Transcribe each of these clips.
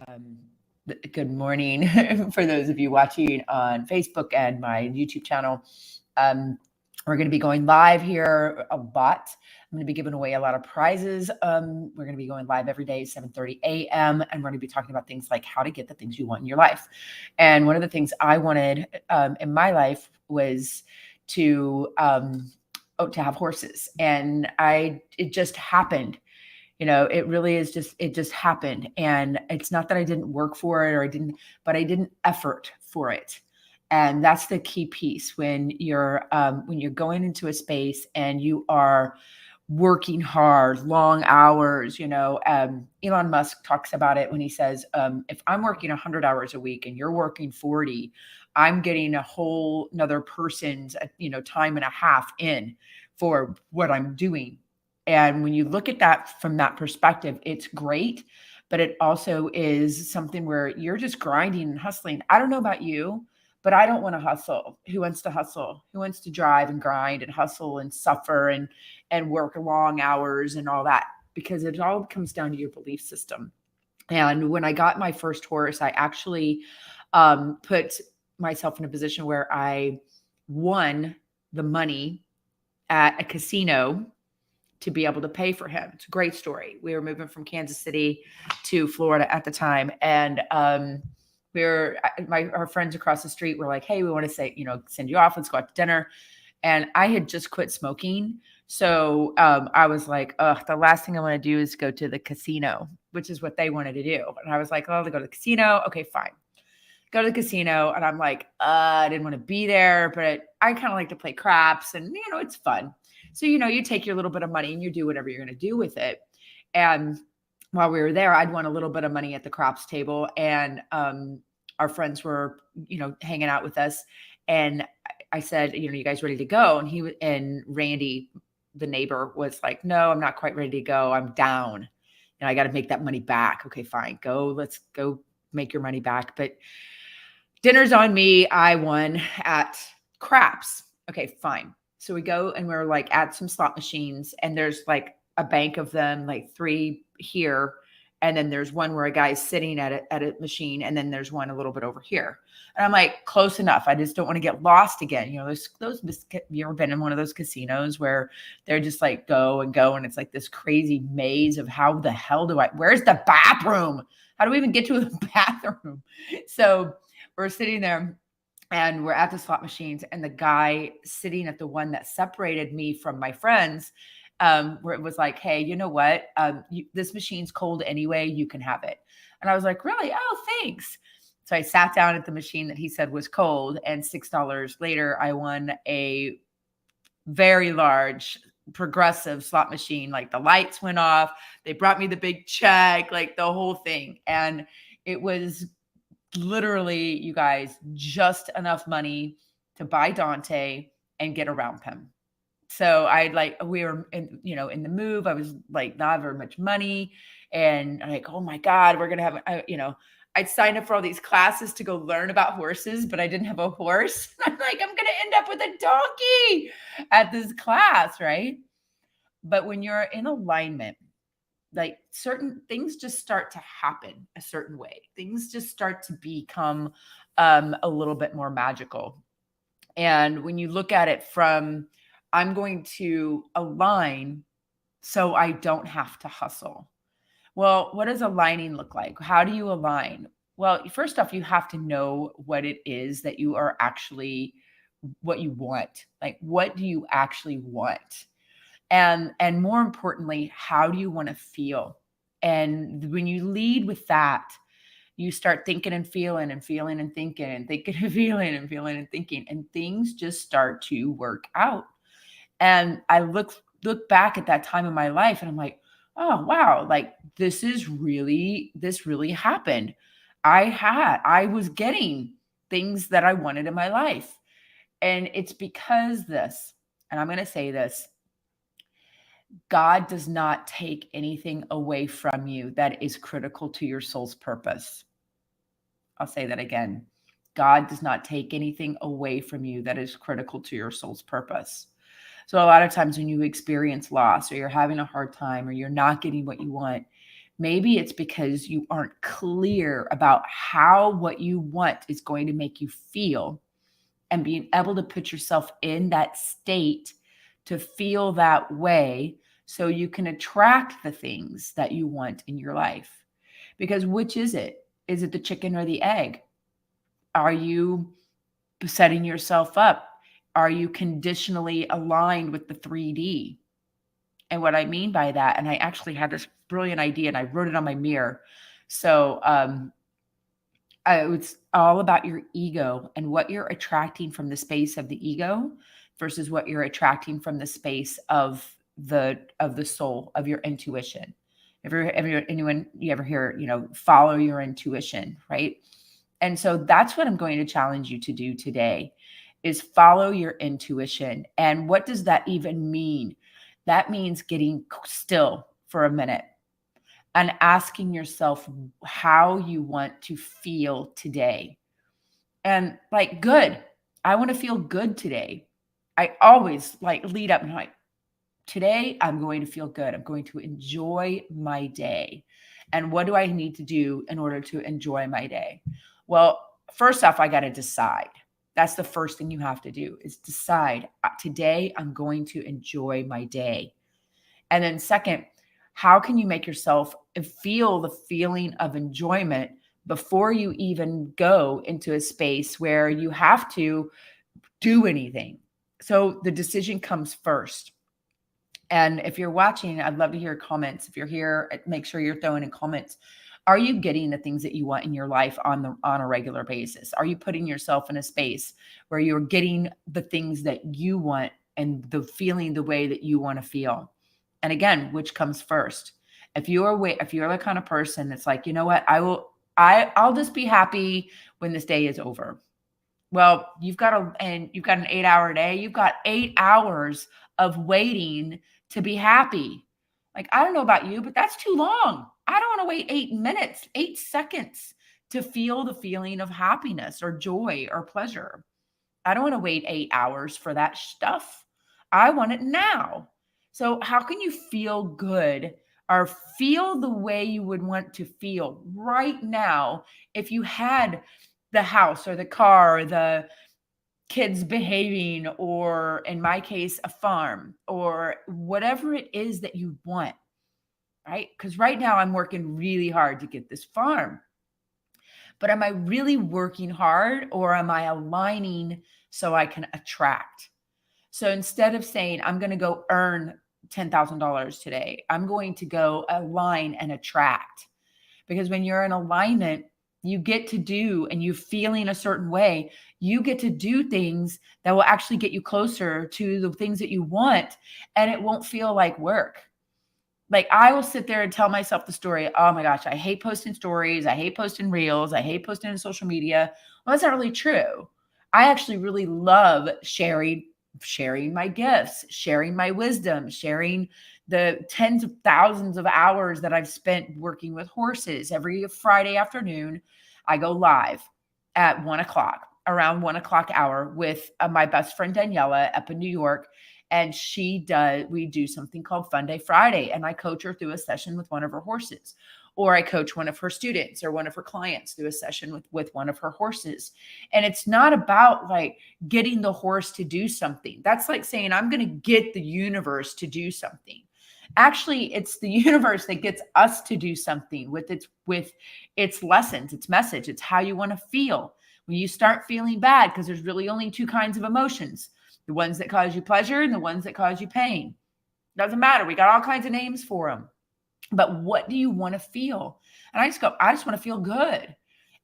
Um, Good morning for those of you watching on Facebook and my YouTube channel. Um, we're going to be going live here a lot. I'm going to be giving away a lot of prizes. We're going to be going live every day, 7:30 a.m. And we're going to be talking about things like how to get the things you want in your life. And one of the things I wanted in my life was to have horses. And it just happened. It really is it just happened. And it's not that I didn't work for it but I didn't effort for it. And that's the key piece when you're going into a space and you are working hard, long hours. Elon Musk talks about it when he says, if I'm working 100 hours a week and you're working 40, I'm getting a whole another person's, time and a half in for what I'm doing. And when you look at that from that perspective, it's great, but it also is something where you're just grinding and hustling. I don't know about you, but I don't want to hustle. Who wants to hustle? Who wants to drive and grind and hustle and suffer and work long hours and all that? Because it all comes down to your belief system. And when I got my first horse, I actually put myself in a position where I won the money at a casino to be able to pay for him. It's a great story. We were moving from Kansas City to Florida at the time. And our friends across the street were like, hey, we want to send you off. Let's go out to dinner. And I had just quit smoking. So I was like, the last thing I want to do is go to the casino, which is what they wanted to do. And I was like, oh, they go to the casino. Okay, fine. Go to the casino. And I'm like, I didn't want to be there, but I kind of like to play craps and, it's fun. So, you take your little bit of money and you do whatever you're going to do with it. And while we were there, I'd won a little bit of money at the craps table, and our friends were, hanging out with us. And I said, you guys ready to go? And Randy, the neighbor, was like, no, I'm not quite ready to go. I'm down. And I got to make that money back. Okay, fine. Let's go make your money back. But dinner's on me. I won at craps. Okay, fine. So we go and we're like at some slot machines, and there's like a bank of them, like 3 here. And then there's one where a guy's sitting at a machine. And then there's one a little bit over here. And I'm like, close enough. I just don't want to get lost again. You ever been in one of those casinos where they're just like go and go. And it's like this crazy maze of how the hell where's the bathroom? How do we even get to the bathroom? So we're sitting there. And we're at the slot machines, and the guy sitting at the one that separated me from my friends, where it was like, hey, you know what? This machine's cold anyway. You can have it. And I was like, really? Oh, thanks. So I sat down at the machine that he said was cold, and $6 later, I won a very large progressive slot machine. Like the lights went off. They brought me the big check, like the whole thing. And it was literally, you guys, just enough money to buy Dante and get around him. So we were in the move. I was like, not very much money. And I'm like, oh my God, we're going to have, I'd signed up for all these classes to go learn about horses, but I didn't have a horse. I'm like, I'm going to end up with a donkey at this class. Right. But when you're in alignment, like certain things just start to happen a certain way. Things just start to become a little bit more magical. And when you look at it from, I'm going to align so I don't have to hustle. Well, what does aligning look like? How do you align? Well, first off, you have to know what it is that you are actually, what you want. Like, what do you actually want? And more importantly, how do you want to feel? And when you lead with that, you start thinking and feeling and feeling and thinking and thinking and feeling and feeling and thinking, and things just start to work out. And I look back at that time in my life, and I'm like, oh wow, like this really happened. I was getting things that I wanted in my life. And it's because this, and I'm going to say this, God does not take anything away from you that is critical to your soul's purpose. I'll say that again. God does not take anything away from you that is critical to your soul's purpose. So a lot of times when you experience loss, or you're having a hard time, or you're not getting what you want, Maybe it's because you aren't clear about how what you want is going to make you feel, and being able to put yourself in that state to feel that way so you can attract the things that you want in your life. Because which is it? Is it the chicken or the egg? Are you setting yourself up? Are you conditionally aligned with the 3D? And what I mean by that, and I actually had this brilliant idea and I wrote it on my mirror. So it's all about your ego and what you're attracting from the space of the ego versus what you're attracting from the space of the soul, of your intuition. Anyone you ever hear, follow your intuition, right? And so that's what I'm going to challenge you to do today is follow your intuition. And what does that even mean? That means getting still for a minute and asking yourself how you want to feel today. And like, good, I want to feel good today. I always lead up and today I'm going to feel good. I'm going to enjoy my day. And what do I need to do in order to enjoy my day? Well, first off, I got to decide. That's the first thing you have to do is decide today I'm going to enjoy my day. And then second, how can you make yourself feel the feeling of enjoyment before you even go into a space where you have to do anything? So the decision comes first. And if you're watching, I'd love to hear comments. If you're here, make sure you're throwing in comments. Are you getting the things that you want in your life on a regular basis? Are you putting yourself in a space where you're getting the things that you want and the feeling the way that you want to feel? And again, which comes first? If you're the kind of person that's like, you know what, I'll just be happy when this day is over. Well, you've got an 8-hour day. You've got 8 hours of waiting to be happy. Like, I don't know about you, but that's too long. I don't want to wait 8 minutes, 8 seconds to feel the feeling of happiness or joy or pleasure. I don't want to wait 8 hours for that stuff. I want it now. So, how can you feel good or feel the way you would want to feel right now if you had the house or the car or the kids behaving, or in my case, a farm or whatever it is that you want, right? Because right now I'm working really hard to get this farm. But am I really working hard or am I aligning so I can attract? So instead of saying, I'm going to go earn $10,000 today, I'm going to go align and attract. Because when you're in alignment, you get to do, and you're feeling a certain way, you get to do things that will actually get you closer to the things that you want, and it won't feel like work. Like, I will sit there and tell myself the story. Oh my gosh, I hate posting stories. I hate posting reels. I hate posting on social media. Well, that's not really true. I actually really love sharing my gifts, sharing my wisdom, sharing the tens of thousands of hours that I've spent working with horses. Every Friday afternoon, I go live at 1:00, around 1:00 hour, with my best friend Daniela up in New York. And we do something called Fun Day Friday. And I coach her through a session with one of her horses, or I coach one of her students or one of her clients through a session with one of her horses. And it's not about like getting the horse to do something. That's like saying, I'm going to get the universe to do something. Actually, it's the universe that gets us to do something with its lessons, its message. It's how you want to feel. When you start feeling bad, because there's really only two kinds of emotions: the ones that cause you pleasure and the ones that cause you pain. Doesn't matter. We got all kinds of names for them. But what do you want to feel? And I just want to feel good.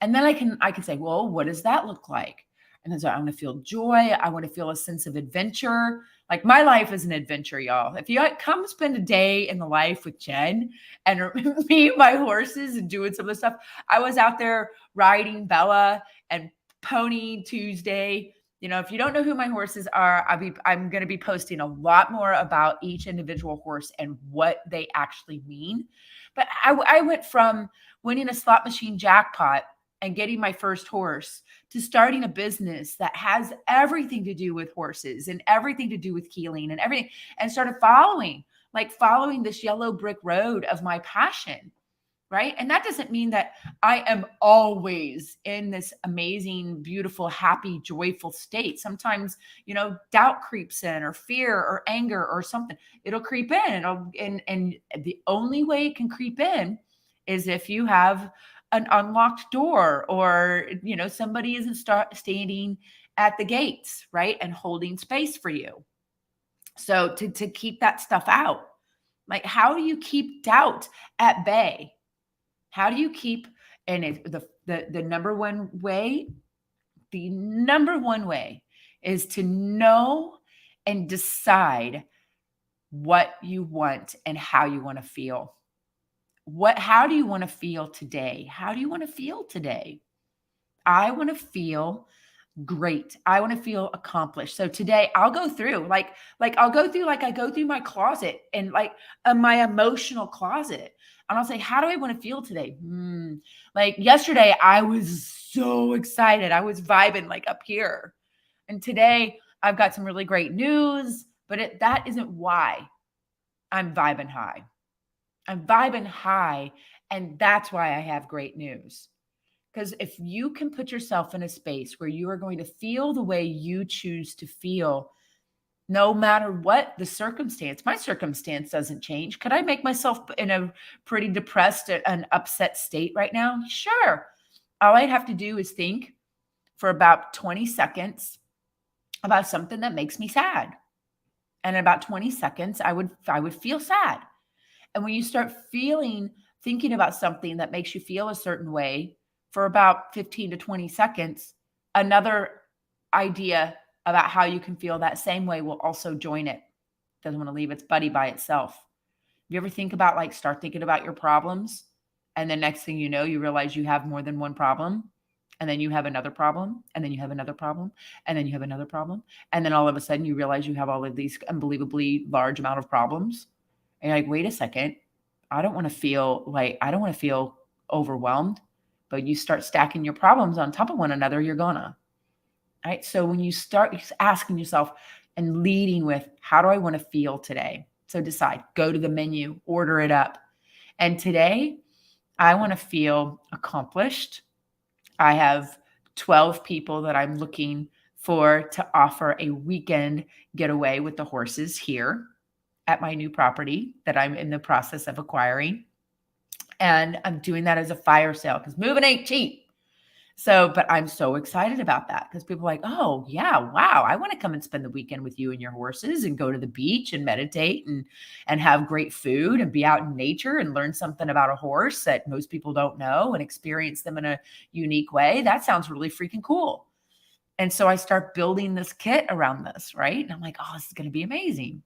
And then I can say, well, what does that look like? And then so I want to feel joy. I want to feel a sense of adventure. Like, my life is an adventure, y'all. If you come spend a day in the life with Jen and me, my horses, and doing some of the stuff. I was out there riding Bella and Pony Tuesday. If you don't know who my horses are, I'm going to be posting a lot more about each individual horse and what they actually mean. But I went from winning a slot machine jackpot and getting my first horse to starting a business that has everything to do with horses and everything to do with healing and everything, and started following this yellow brick road of my passion. right? And that doesn't mean that I am always in this amazing, beautiful, happy, joyful state. Sometimes, doubt creeps in, or fear or anger or something. It'll creep in. And the only way it can creep in is if you have an unlocked door, or somebody isn't standing at the gates, right? And holding space for you. So to keep that stuff out, like, how do you keep doubt at bay? How do you keep, and the number one way is to know and decide what you want and how you want to feel. How do you want to feel today? How do you want to feel today? I want to feel great. I want to feel accomplished. So today I'll go through like I go through my closet, and like my emotional closet. And I'll say, how do I want to feel today? Like yesterday, I was so excited. I was vibing like up here. And today I've got some really great news, but that isn't why I'm vibing high. I'm vibing high. And that's why I have great news. Because if you can put yourself in a space where you are going to feel the way you choose to feel, no matter what the circumstance, my circumstance doesn't change. Could I make myself in a pretty depressed and upset state right now? Sure. All I'd have to do is think for about 20 seconds about something that makes me sad. And in about 20 seconds, I would feel sad. And when you start thinking about something that makes you feel a certain way for about 15 to 20 seconds, another idea about how you can feel that same way will also join it. Doesn't want to leave its buddy by itself. You ever think about, like, start thinking about your problems, and the next thing you know, you realize you have more than one problem, and then you have another problem, and then you have another problem, and then you have another problem, and then all of a sudden you realize you have all of these unbelievably large amount of problems. And you're like, wait a second, I don't want to feel overwhelmed. But you start stacking your problems on top of one another, you're gonna. Right? So when you start asking yourself and leading with, how do I want to feel today? So decide, go to the menu, order it up. And today, I want to feel accomplished. I have 12 people that I'm looking for to offer a weekend getaway with the horses here at my new property that I'm in the process of acquiring. And I'm doing that as a fire sale because moving ain't cheap. So, but I'm so excited about that because people are like, oh, yeah, wow, I want to come and spend the weekend with you and your horses and go to the beach and meditate and have great food and be out in nature and learn something about a horse that most people don't know and experience them in a unique way. That sounds really freaking cool. And so I start building this kit around this, right? And I'm like, oh, this is going to be amazing.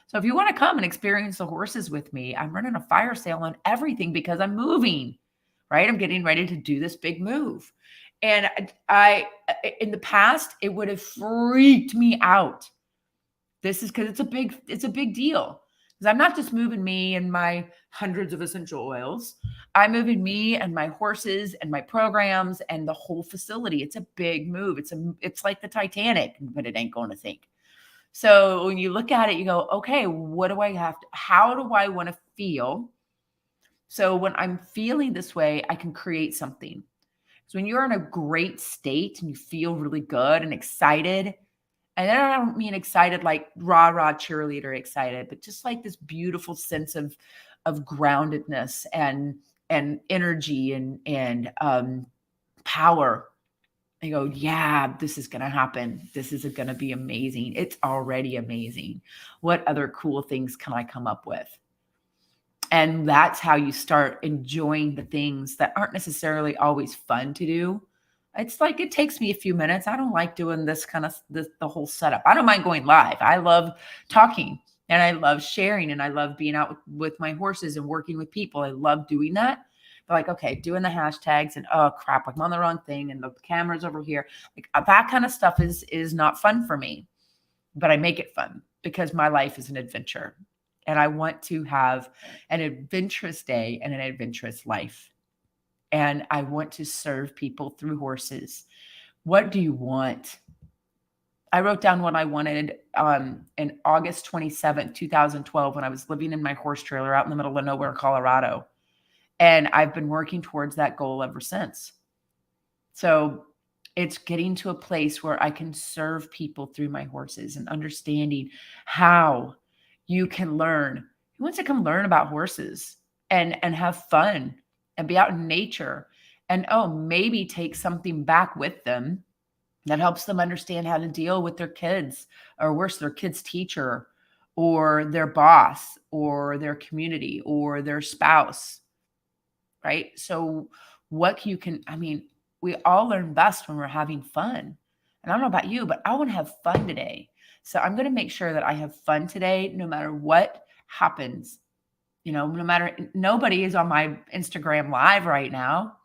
So if you want to come and experience the horses with me, I'm running a fire sale on everything because I'm moving, right? I'm getting ready to do this big move. And in the past, it would have freaked me out. This is because it's a big deal. Because I'm not just moving me and my hundreds of essential oils. I'm moving me and my horses and my programs and the whole facility. It's a big move. It's like the Titanic, but it ain't going to sink. So when you look at it, you go, okay, how do I want to feel? So when I'm feeling this way, I can create something. So when you're in a great state and you feel really good and excited, and then I don't mean excited like rah cheerleader excited, but just like this beautiful sense of groundedness and energy and power. I go, yeah, this is going to happen. This is going to be amazing. It's already amazing. What other cool things can I come up with? And that's how you start enjoying the things that aren't necessarily always fun to do. It's like, it takes me a few minutes. I don't like doing the whole setup. I don't mind going live. I love talking and I love sharing and I love being out with my horses and working with people. I love doing that. But like, okay, doing the hashtags and, oh crap, I'm on the wrong thing and the camera's over here. Like, that kind of stuff is not fun for me, but I make it fun because my life is an adventure. And I want to have an adventurous day and an adventurous life. And I want to serve people through horses. What do you want? I wrote down what I wanted in August 27th, 2012, when I was living in my horse trailer out in the middle of nowhere, Colorado. And I've been working towards that goal ever since. So it's getting to a place where I can serve people through my horses and understanding how you can learn. Who wants to come learn about horses and have fun and be out in nature and maybe take something back with them that helps them understand how to deal with their kids, or worse, their kids' teacher or their boss or their community or their spouse, right? So what you can, I mean, we all learn best when we're having fun. And I don't know about you, but I want to have fun today. So I'm going to make sure that I have fun today, no matter what happens. No matter, nobody is on my Instagram live right now,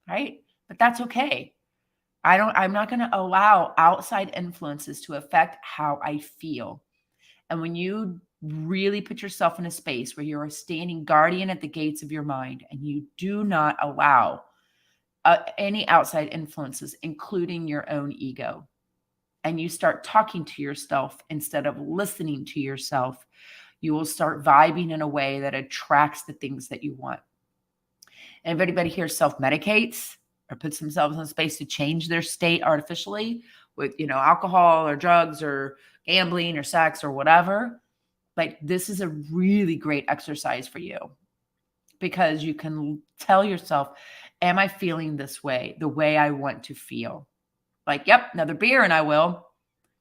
right? But that's okay. I'm not going to allow outside influences to affect how I feel. And when you really put yourself in a space where you're a standing guardian at the gates of your mind and you do not allow any outside influences, including your own ego, and you start talking to yourself instead of listening to yourself, you will start vibing in a way that attracts the things that you want. And if anybody here self-medicates or puts themselves in a space to change their state artificially with, alcohol or drugs or gambling or sex or whatever, like this is a really great exercise for you, because you can tell yourself, am I feeling this way, the way I want to feel? Like, yep, another beer and I will.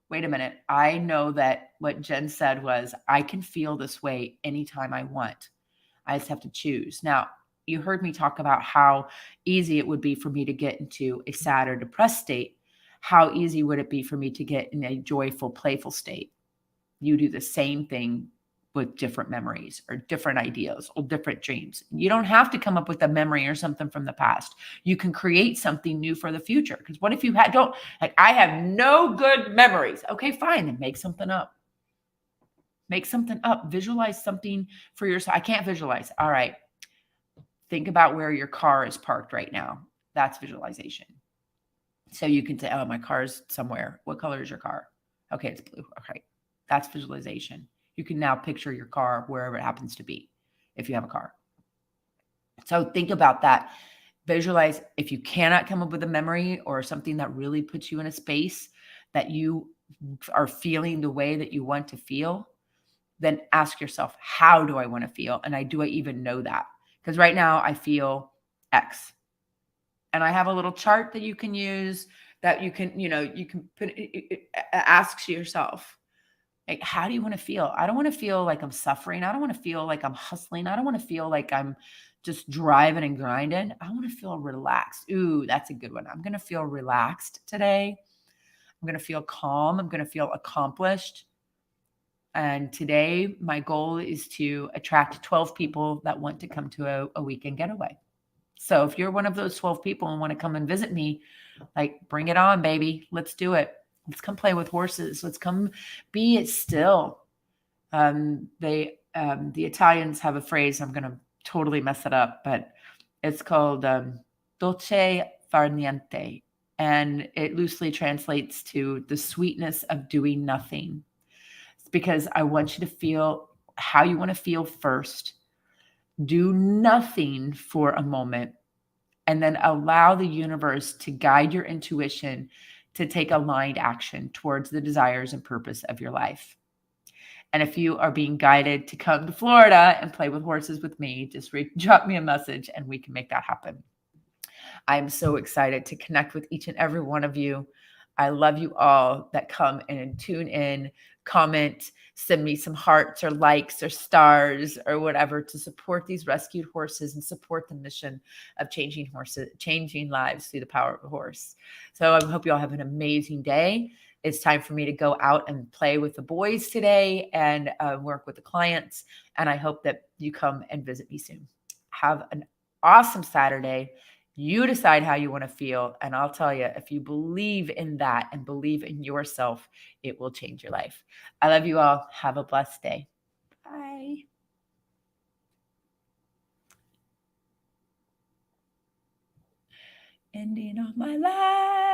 Wait a minute. I know that what Jen said was, I can feel this way anytime I want. I just have to choose. Now, you heard me talk about how easy it would be for me to get into a sad or depressed state. How easy would it be for me to get in a joyful, playful state? You do the same thing with different memories or different ideas or different dreams. You don't have to come up with a memory or something from the past. You can create something new for the future. Because what if you don't, like, I have no good memories. Okay, fine. Then make something up. Make something up. Visualize something for yourself. I can't visualize. All right. Think about where your car is parked right now. That's visualization. So you can say, oh, my car's somewhere. What color is your car? Okay, it's blue. Okay. That's visualization. You can now picture your car wherever it happens to be, if you have a car. So think about that. Visualize. If you cannot come up with a memory or something that really puts you in a space that you are feeling the way that you want to feel, then ask yourself, how do I want to feel? And do I even know that? Because right now I feel X. And I have a little chart that you can use, that you can put, it asks yourself, like, how do you want to feel? I don't want to feel like I'm suffering. I don't want to feel like I'm hustling. I don't want to feel like I'm just driving and grinding. I want to feel relaxed. Ooh, that's a good one. I'm going to feel relaxed today. I'm going to feel calm. I'm going to feel accomplished. And today, my goal is to attract 12 people that want to come to a weekend getaway. So if you're one of those 12 people and want to come and visit me, like, bring it on, baby. Let's do it. Let's come play with horses. Let's come be it still. The Italians have a phrase. I'm going to totally mess it up, but it's called dolce far niente. And it loosely translates to the sweetness of doing nothing. It's because I want you to feel how you want to feel first. Do nothing for a moment, and then allow the universe to guide your intuition to take aligned action towards the desires and purpose of your life. And if you are being guided to come to Florida and play with horses with me, just drop me a message and we can make that happen. I'm so excited to connect with each and every one of you. I love you all that come and tune in, comment, send me some hearts or likes or stars or whatever to support these rescued horses and support the mission of changing lives through the power of a horse. So I hope you all have an amazing day. It's time for me to go out and play with the boys today and work with the clients. And I hope that you come and visit me soon. Have an awesome Saturday. You decide how you want to feel. And I'll tell you, if you believe in that and believe in yourself, it will change your life. I love you all. Have a blessed day. Bye. Ending of my life.